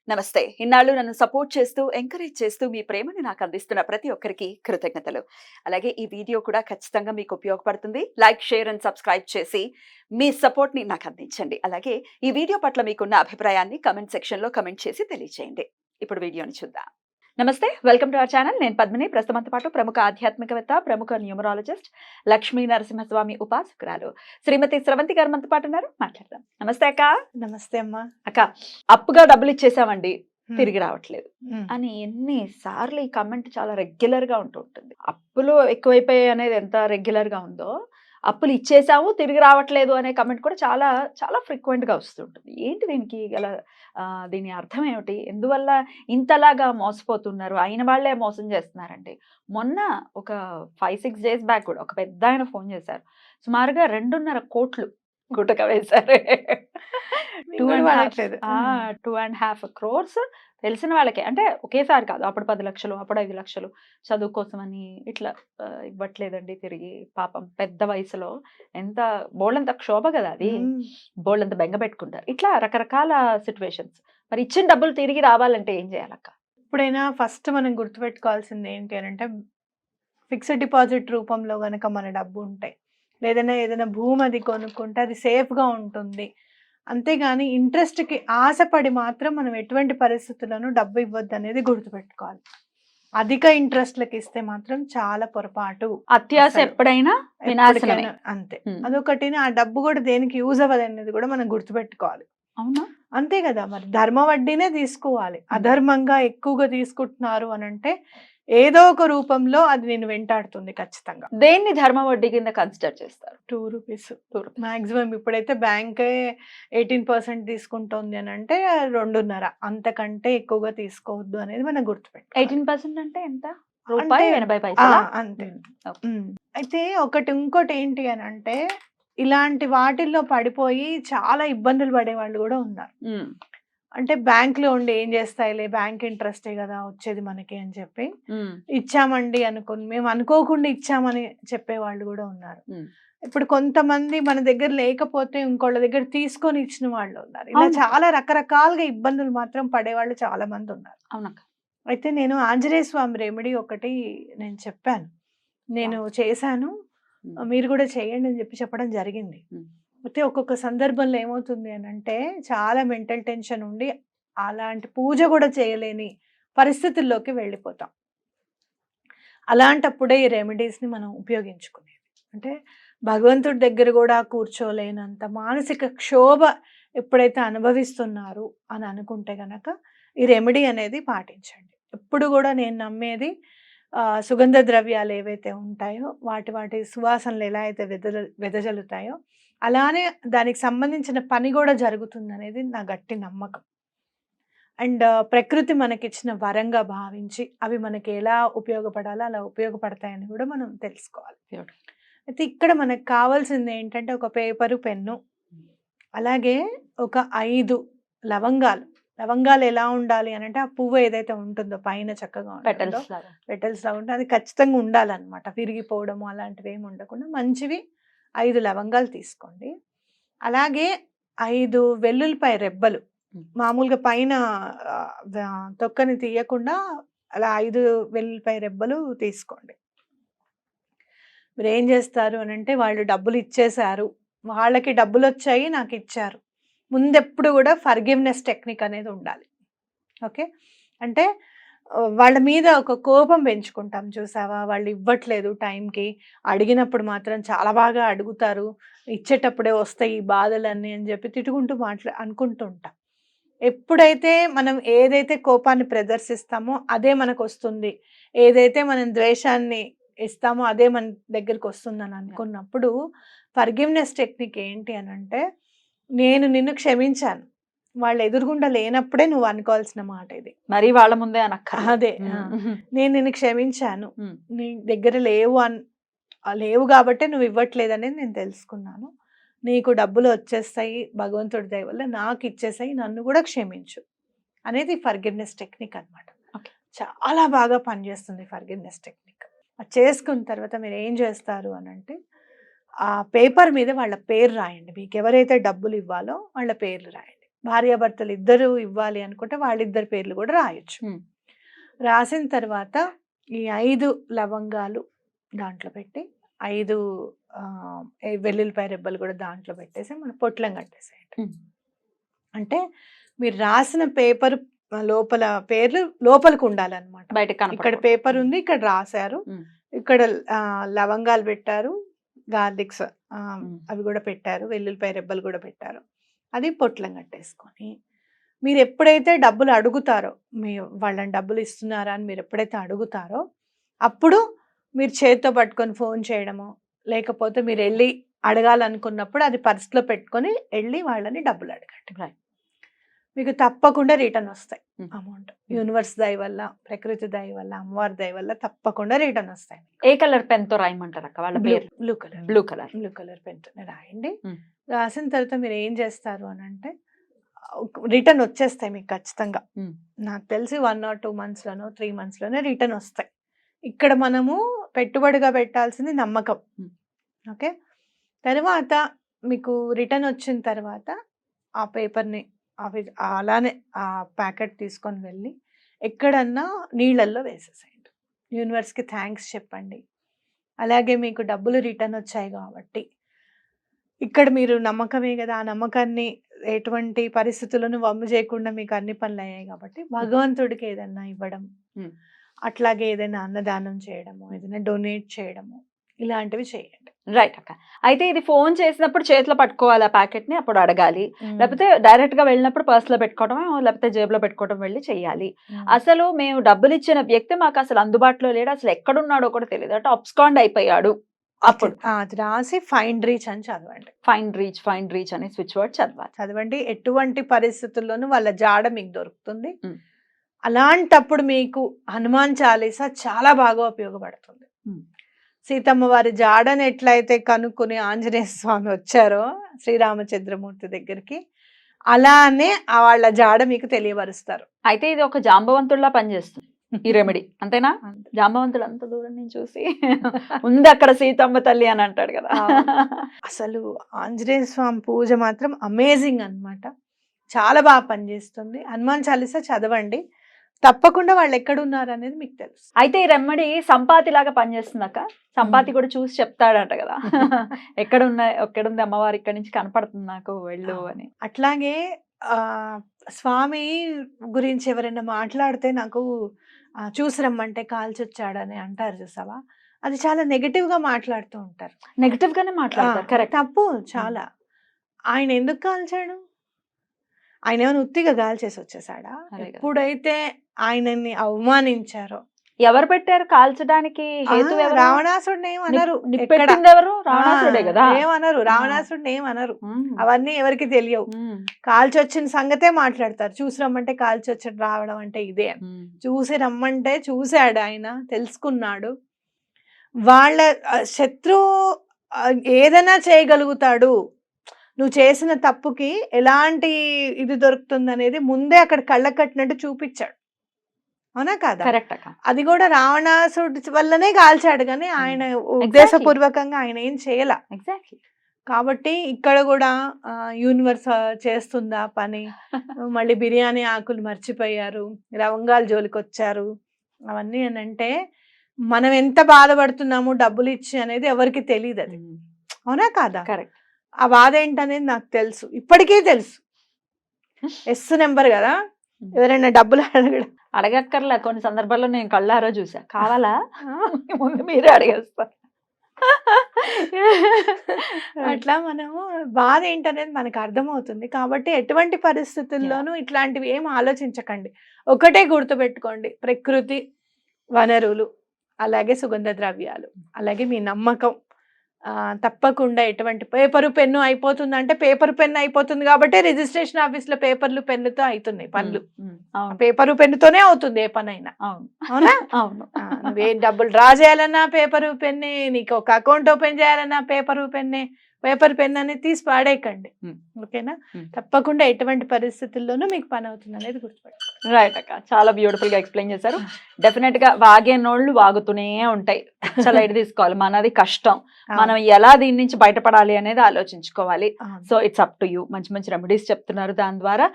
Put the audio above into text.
నమస్తే. ఇన్నాళ్ళు నన్ను సపోర్ట్ చేస్తూ, ఎంకరేజ్ చేస్తూ మీ ప్రేమని నాకు అందిస్తున్న ప్రతి ఒక్కరికి కృతజ్ఞతలు. అలాగే ఈ వీడియో కూడా ఖచ్చితంగా మీకు ఉపయోగపడుతుంది. లైక్, షేర్ అండ్ సబ్స్క్రైబ్ చేసి మీ సపోర్ట్‌ని నాకు అందించండి. అలాగే ఈ వీడియో పట్ల మీకున్న అభిప్రాయాన్ని కామెంట్ సెక్షన్‌లో కామెంట్ చేసి తెలియజేయండి. ఇప్పుడు వీడియోని చూద్దాం. నమస్తే. Welcome to our channel. నేను పద్మిని. ప్రస్తుతంతో పాటు ప్రముఖ ఆధ్యాత్మికవేత్త, ప్రముఖ న్యూమరాలజిస్ట్, లక్ష్మీ నరసింహస్వామి ఉపాసకురాలు శ్రీమతి స్రవంతి గారు మనతో పాటు ఉన్నారు. మాట్లాడదాం. నమస్తే అక్క. నమస్తే అమ్మా. అక్క, అప్పుగా డబ్బులు ఇచ్చేసామండి, హ్మ్. తిరిగి రావట్లేదు హ్మ్. అని ఎన్ని సార్లు ఈ కమెంట్ చాలా రెగ్యులర్ గా ఉంటుంది. అప్పులు ఎక్కువైపోయాయి అనేది ఎంత రెగ్యులర్ గా ఉందో, అప్పులు ఇచ్చేసాము తిరిగి రావట్లేదు అనే కమెంట్ కూడా చాలా చాలా ఫ్రీక్వెంట్ గా వస్తుంటుంది. ఏంటి దీనికి గల దీని అర్థం ఏమిటి? ఎందువల్ల ఇంతలాగా మోసపోతున్నారు? అయిన వాళ్ళే మోసం చేస్తున్నారండి. మొన్న ఒక 5-6 డేస్ బ్యాక్ కూడా ఒక పెద్ద ఆయన ఫోన్ చేశారు. సుమారుగా 2.5 కోట్లు గుటక వేశారు. మీకు కూడా పడట్లేదు. 2.5 crores తెలిసిన వాళ్ళకే. అంటే ఒకేసారి కాదు. అప్పుడు 10 లక్షలు, అప్పుడు 5 లక్షలు చదువు కోసమని ఇట్లా ఇవ్వట్లేదండి తిరిగి. పాపం పెద్ద వయసులో ఎంత బోలెడంత క్షోభ కదా అది. హ్మ్. బోలెడంత బెంగ పెట్టుకుంటారు. ఇట్లా రకరకాల సిట్యుయేషన్స్. మరి ఇచ్చిన డబ్బులు తిరిగి రావాలంటే ఏం చేయాలక్క? ఇప్పుడైనా ఫస్ట్ మనం గుర్తుపెట్టుకోవాల్సింది ఏంటి అని అంటే, ఫిక్స్డ్ డిపాజిట్ రూపంలో గనక మన డబ్బు ఉంటే, లేదన్నా ఏదైనా భూమి అది కొనుక్కుంటే అది సేఫ్గా ఉంటుంది. అంతేగాని ఇంట్రెస్ట్కి ఆశపడి మాత్రం మనం ఎటువంటి పరిస్థితుల్లోనూ డబ్బు ఇవ్వద్దు అనేది గుర్తుపెట్టుకోవాలి. అధిక ఇంట్రెస్ట్లకి ఇస్తే మాత్రం చాలా పొరపాటు. అత్యాశ అసలు ఎప్పుడైనా వినాశనమే. ఎప్పటికైనా అంతే. అదొకటి, ఆ డబ్బు కూడా దేనికి యూజ్ అవ్వదు అనేది కూడా మనం గుర్తుపెట్టుకోవాలి. అవునా? అంతే కదా, మరి ధర్మ వడ్డీనే తీసుకోవాలి. అధర్మంగా ఎక్కువగా తీసుకుంటున్నారు అని అంటే ఏదో ఒక రూపంలో అది నేను వెంటాడుతుంది ఖచ్చితంగా. దేన్ని ధర్మ వడ్డీ కింద కన్సిడర్ చేస్తారు? 2 రూపీస్ మాక్సిమం. ఇప్పుడైతే బ్యాంకే 18% తీసుకుంటోంది అని అంటే 2.5, అంతకంటే ఎక్కువగా తీసుకోవద్దు అనేది మనం గుర్తుపెట్టుకోవాలి. 18% అంటే ఎంత? అంటే రూపాయి 80 పైసలా? అంతే. ఓకే. అయితే ఇంకోటి ఏంటి అని అంటే, ఇలాంటి వాటిల్లో పడిపోయి చాలా ఇబ్బందులు పడే వాళ్ళు కూడా ఉన్నారు. అంటే బ్యాంక్‌లో ఉండి ఏం చేస్తాయిలే, బ్యాంక్ ఇంట్రెస్టే కదా వచ్చేది మనకి అని చెప్పి ఇచ్చామండి అనుకుని, మేము అనుకోకుండా ఇచ్చామని చెప్పేవాళ్ళు కూడా ఉన్నారు. ఇప్పుడు కొంతమంది మన దగ్గర లేకపోతే ఇంకోళ్ళ దగ్గర తీసుకొని ఇచ్చిన వాళ్ళు ఉన్నారు. ఇలా అవునక్క. చాలా రకరకాలుగా ఇబ్బందులు మాత్రం పడేవాళ్ళు చాలా మంది ఉన్నారు. అవునక్క. అయితే నేను ఆంజనేయ స్వామి రెమెడీ ఒకటి నేను చెప్పాను. నేను చేశాను, మీరు కూడా చేయండి అని చెప్పడం జరిగింది. అయితే ఒక్కొక్క సందర్భంలో ఏమవుతుంది అని అంటే, చాలా మెంటల్ టెన్షన్ ఉండి అలాంటి పూజ కూడా చేయలేని పరిస్థితుల్లోకి వెళ్ళిపోతాం. అలాంటప్పుడే ఈ రెమెడీస్ని మనం ఉపయోగించుకునేది. అంటే భగవంతుడి దగ్గర కూడా కూర్చోలేనంత మానసిక క్షోభ ఎప్పుడైతే అనుభవిస్తున్నారు అని అనుకుంటే గనక ఈ రెమెడీ అనేది పాటించండి. ఎప్పుడు కూడా నేను నమ్మేది, సుగంధ ద్రవ్యాలు ఏవైతే ఉంటాయో వాటి సువాసనలు ఎలా అయితే వెదజల్లుతాయో అలానే దానికి సంబంధించిన పని కూడా జరుగుతుందనేది నా గట్టి నమ్మకం. అండ్ ప్రకృతి మనకిచ్చిన వరంగా భావించి అవి మనకి ఎలా ఉపయోగపడాలో అలా ఉపయోగపడతాయని కూడా మనం తెలుసుకోవాలి. అయితే ఇక్కడ మనకు కావాల్సింది ఏంటంటే, ఒక పేపరు, పెన్ను, అలాగే ఒక 5 లవంగాలు. లవంగాలు ఎలా ఉండాలి అని అంటే, ఆ పువ్వు ఏదైతే ఉంటుందో పైన చక్కగా ఉంటుందో పెటల్స్ లాగా ఉంటే అది ఖచ్చితంగా ఉండాలన్నమాట. విరిగిపోవడము అలాంటివి ఏమి ఉండకుండా మంచివి 5 లవంగాలు తీసుకోండి. అలాగే 5 వెల్లుల్లిపాయ రెబ్బలు, మామూలుగా పైన తొక్కని తీయకుండా అలా 5 వెల్లుల్లిపాయ రెబ్బలు తీసుకోండి. మీరు ఏం చేస్తారు అని అంటే, వాళ్ళు డబ్బులు ఇచ్చేశారు, వాళ్ళకి డబ్బులు వచ్చాయి, నాకు ఇచ్చారు. ముందెప్పుడు కూడా ఫర్గివ్నెస్ టెక్నిక్ అనేది ఉండాలి. ఓకే. అంటే వాళ్ళ మీద ఒక కోపం పెంచుకుంటాం చూసావా, వాళ్ళు ఇవ్వట్లేదు టైంకి, అడిగినప్పుడు మాత్రం చాలా బాగా అడుగుతారు, ఇచ్చేటప్పుడే వస్తాయి ఈ బాధలన్నీ అని చెప్పి తిట్టుకుంటూ అనుకుంటూ ఉంటాం. ఎప్పుడైతే మనం ఏదైతే కోపాన్ని ప్రదర్శిస్తామో అదే మనకు వస్తుంది, ఏదైతే మనం ద్వేషాన్ని ఇస్తామో అదే మన దగ్గరికి వస్తుందని అనుకున్నప్పుడు ఫర్గివ్నెస్ టెక్నిక్ ఏంటి అని అంటే, నేను నిన్ను క్షమించాను, వాళ్ళ ఎదురుగుండా లేనప్పుడే నువ్వు అనుకోవాల్సిన మాట ఇది. మరి వాళ్ళ ముందే అనక్క. అదే, నేను నిన్ను క్షమించాను, నీ దగ్గర లేవు కాబట్టే నువ్వు ఇవ్వట్లేదనేది నేను తెలుసుకున్నాను, నీకు డబ్బులు వచ్చేస్తాయి భగవంతుడి దయ వల్ల, నాకు ఇచ్చేసాయి, నన్ను కూడా క్షమించు అనేది ఫర్గివ్నెస్ టెక్నిక్ అనమాట. చాలా బాగా పనిచేస్తుంది ఫర్గివ్నెస్ టెక్నిక్. అది చేసుకున్న తర్వాత మీరు ఏం చేస్తారు అని అంటే, ఆ పేపర్ మీద వాళ్ళ పేరు రాయండి. మీకు ఎవరైతే డబ్బులు ఇవ్వాలో వాళ్ళ పేర్లు రాయండి. భార్యాభర్తలు ఇద్దరు ఇవ్వాలి అనుకుంటే వాళ్ళిద్దరి పేర్లు కూడా రాయొచ్చు. రాసిన తర్వాత ఈ 5 లవంగాలు దాంట్లో పెట్టి 5 వెల్లుల్లిపాయ రెబ్బలు కూడా దాంట్లో పెట్టేసి మనం పొట్లం కట్టేసేయండి. అంటే మీరు రాసిన పేపర్ లోపల పేర్లు లోపలికి ఉండాలన్నమాట. ఇక్కడ పేపర్ ఉంది, ఇక్కడ రాశారు, ఇక్కడ లవంగాలు పెట్టారు, గార్లిక్స్ అవి కూడా పెట్టారు, వెల్లుల్లిపాయ రెబ్బలు కూడా పెట్టారు. అది పొట్లం కట్టేసుకొని మీరు ఎప్పుడైతే డబ్బులు అడుగుతారో, వాళ్ళని డబ్బులు ఇస్తున్నారా అని మీరు ఎప్పుడైతే అడుగుతారో అప్పుడు మీరు చేతితో పట్టుకొని ఫోన్ చేయడము, లేకపోతే మీరు వెళ్ళి అడగాలనుకున్నప్పుడు అది పర్సులో పెట్టుకొని వెళ్ళి వాళ్ళని డబ్బులు అడగండి. మీకు తప్పకుండా రిటర్న్ వస్తాయి అమౌంట్. యూనివర్స్ దయ వల్ల, ప్రకృతి దయ వల్ల, అమ్మవారి దయ వల్ల తప్పకుండా రిటర్న్ వస్తాయి. ఏ కలర్ పెన్ తో రాయమంటారు అక్క వాళ్ళ పేరు? బ్లూ కలర్ పెన్ తో రాయండి. రాసిన తర్వాత మీరు ఏం చేస్తారు అని అంటే రిటర్న్ వచ్చేస్తాయి మీకు ఖచ్చితంగా. నాకు తెలిసి 1 or 2 months లోనో 3 months లోనే రిటర్న్ వస్తాయి. ఇక్కడ మనము పెట్టుబడిగా పెట్టాల్సింది నమ్మకం. ఓకే, తర్వాత మీకు రిటర్న్ వచ్చిన తర్వాత ఆ పేపర్ని అవి అలానే ఆ ప్యాకెట్ తీసుకొని వెళ్ళి ఎక్కడన్నా నీళ్ళల్లో వేసేసేయండి. యూనివర్స్కి థ్యాంక్స్ చెప్పండి. అలాగే మీకు డబ్బులు రిటర్న్ వచ్చాయి కాబట్టి ఇక్కడ మీరు నమ్మకమే కదా, ఆ నమ్మకాన్ని ఎటువంటి పరిస్థితులను వమ్ము చేయకుండా మీకు అన్ని పనులు అయ్యాయి కాబట్టి భగవంతుడికి ఏదైనా ఇవ్వడం, అట్లాగే ఏదైనా అన్నదానం చేయడము, ఏదైనా డొనేట్ చేయడము, ఇలాంటివి చేయండి. రైట్ అక్క. అయితే ఇది ఫోన్ చేసినప్పుడు చేతిలో పట్టుకోవాలి ఆ ప్యాకెట్ ని, అప్పుడు అడగాలి, లేకపోతే డైరెక్ట్ గా వెళ్ళినప్పుడు పర్స్ లో పెట్టుకోవడం, లేకపోతే జేబులో పెట్టుకోవడం వెళ్ళి చెయ్యాలి. అసలు మేము డబ్బులు ఇచ్చిన వ్యక్తి మాకు అసలు అందుబాటులో లేడు, అసలు ఎక్కడున్నాడో కూడా తెలియదు, అంటే అబ్స్కాండ్ అయిపోయాడు, అప్పుడు అది రాసి ఫైండ్ రీచ్ అని చదవండి. ఫైండ్ రీచ్ అనే స్విచ్ వర్డ్ చదవండి. ఎటువంటి పరిస్థితుల్లోనూ వాళ్ళ జాడ మీకు దొరుకుతుంది. అలాంటప్పుడు మీకు హనుమాన్ చాలీసా చాలా బాగా ఉపయోగపడుతుంది. సీతమ్మ వారి జాడని ఎట్లయితే కనుక్కుని ఆంజనేయ స్వామి వచ్చారో శ్రీరామచంద్రమూర్తి దగ్గరికి, అలానే వాళ్ళ జాడ మీకు తెలియపరుస్తారు. అయితే ఇది ఒక జాంబవంతుడిలా పనిచేస్తుంది ఈ రెమెడీ, అంతేనా? జాంబవంతుడు అంత దూరం నుంచి చూసి ఉంది అక్కడ సీతమ్మ తల్లి అని అంటాడు కదా. అసలు ఆంజనేయ స్వామి పూజ మాత్రం అమేజింగ్ అన్నమాట, చాలా బాగా పనిచేస్తుంది. హనుమాన్ చాలీసా చదవండి, తప్పకుండా వాళ్ళు ఎక్కడున్నారు అనేది మీకు తెలుసు. అయితే ఈ రెమెడీ సంపాతి లాగా పనిచేస్తుంది అక్క. సంపాతి కూడా చూసి చెప్తాడంట కదా, ఎక్కడుంది అమ్మవారు, ఇక్కడ నుంచి కనపడుతుంది నాకు, వెళ్ళు అని. అట్లాగే స్వామి గురించి ఎవరైనా మాట్లాడితే నాకు చూసి రమ్మంటే కాల్చొచ్చాడని అంటారు చూసావా, అది చాలా నెగటివ్ గా మాట్లాడుతూ ఉంటారు. నెగటివ్ గానే మాట్లాడతారు, కరెక్ట్. తప్పు చాలా. ఆయన ఎందుకు కాల్చాడు? ఆయన ఏమైనా ఉత్తిగా గాల్చేసి వచ్చేసాడా? ఎప్పుడైతే ఆయనని అవమానించారో, ఎవరు పెట్టారు కాల్చడానికి హేతు? రావణాసుడిని ఏమనరు, రావణాసుడే కదా, ఏమనరు, రావణాసుడిని ఏమనరు, అవన్నీ ఎవరికి తెలియవు. కాల్చొచ్చిన సంగతే మాట్లాడతారు. చూసి రమ్మంటే కాల్చొచ్చి రావడం అంటే ఇదే. చూసి రమ్మంటే చూశాడు ఆయన, తెలుసుకున్నాడు. వాళ్ళ శత్రువు ఏదైనా చేయగలుగుతాడు, నువ్వు చేసిన తప్పుకి ఎలాంటి ఇది దొరుకుతుంది అనేది ముందే అక్కడ కళ్ళ కట్టినట్టు చూపించాడు. అవునా కాదా? కరెక్ట్. అది కూడా రావణాసుడి వల్లనే కాల్చాడు, కానీ ఆయన ఉద్దేశపూర్వకంగా ఆయన ఏం చేయాల. ఎగ్జాక్ట్లీ. కాబట్టి ఇక్కడ కూడా యూనివర్స్ చేస్తుందా పని. మళ్ళీ బిర్యానీ ఆకులు మర్చిపోయారు, లవంగాలు జోలికి వచ్చారు, అవన్నీ అని అంటే మనం ఎంత బాధపడుతున్నాము డబ్బులు ఇచ్చి అనేది ఎవరికి తెలియదు. అది అవునా కాదా? కరెక్ట్. ఆ బాధ ఏంటనేది నాకు తెలుసు, ఇప్పటికీ తెలుసు. ఎస్ నెంబర్ కదా, ఎవరైనా డబ్బులు అడగక్కర్లా. కొన్ని సందర్భాల్లో నేను కళ్ళారో చూసా, కావాలా ముందు మీరే అడిగేస్తారు. అట్లా మనము బాధ ఏంటనేది మనకు అర్థమవుతుంది. కాబట్టి ఎటువంటి పరిస్థితుల్లోనూ ఇట్లాంటివి ఏం ఆలోచించకండి. ఒకటే గుర్తుపెట్టుకోండి, ప్రకృతి, వనరులు, అలాగే సుగంధ ద్రవ్యాలు, అలాగే మీ నమ్మకం. తప్పకుండా ఎటువంటి పేపరు పెన్ను అయిపోతుంది అంటే పేపర్ పెన్ను అయిపోతుంది కాబట్టి రిజిస్ట్రేషన్ ఆఫీస్ లో పేపర్లు పెన్నుతో అవుతున్నాయి పనులు. పేపరు పెన్నుతోనే అవుతుంది ఏ పనైనా. అవునా? అవును. నువ్వే డబ్బులు డ్రా చేయాలన్నా పేపరు పెన్నే, నీకు ఒక అకౌంట్ ఓపెన్ చేయాలన్నా పేపరు పెన్నే, పేపర్ పెన్ అనేది తీసి పాడేయకండి. Hmm. ఓకేనా? Hmm. తప్పకుండా ఎటువంటి పరిస్థితుల్లోనూ మీకు పని అవుతుంది అనేది గుర్తుపెట్టుకోండి. రైట్ అక్క, చాలా బ్యూటిఫుల్ గా ఎక్స్ప్లెయిన్ చేశారు. డెఫినెట్ గా వాగే నోళ్ళు వాగుతూనే ఉంటాయి. చాలా లైట్ తీసుకోవాలి, మనది కష్టం, మనం ఎలా దీని నుంచి బయటపడాలి అనేది ఆలోచించుకోవాలి. అవును. So it's up to you. మంచి మంచి రెమెడీస్ చెప్తున్నారు, దాని ద్వారా